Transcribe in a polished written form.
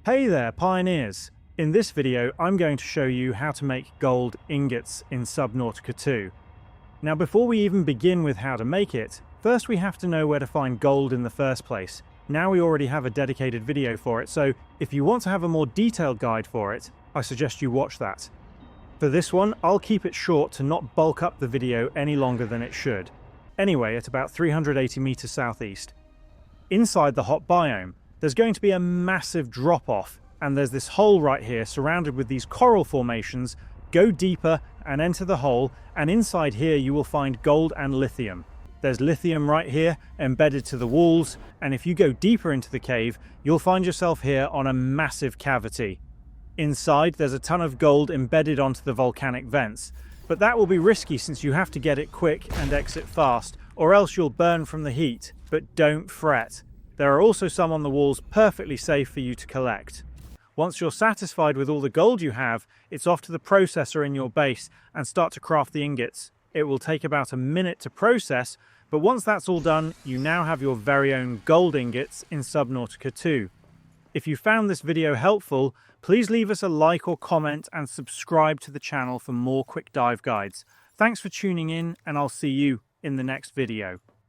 Hey there, pioneers! In this video, I'm going to show you how to make gold ingots in Subnautica 2. Now, before we even begin with how to make it, first we have to know where to find gold in the first place. Now we already have a dedicated video for it, so if you want to have a more detailed guide for it, I suggest you watch that. For this one, I'll keep it short to not bulk up the video any longer than it should. Anyway, at about 380 meters southeast. Inside the hot biome, there's going to be a massive drop-off, and there's this hole right here surrounded with these coral formations. Go deeper and enter the hole, and inside here you will find gold and lithium. There's lithium right here embedded to the walls, and if you go deeper into the cave, you'll find yourself here on a massive cavity. Inside there's a ton of gold embedded onto the volcanic vents, but that will be risky since you have to get it quick and exit fast, or else you'll burn from the heat. But don't fret. There are also some on the walls perfectly safe for you to collect. Once you're satisfied with all the gold you have, it's off to the processor in your base and start to craft the ingots. It will take about a minute to process, but once that's all done, you now have your very own gold ingots in Subnautica 2. If you found this video helpful, please leave us a like or comment and subscribe to the channel for more quick dive guides. Thanks for tuning in, and I'll see you in the next video.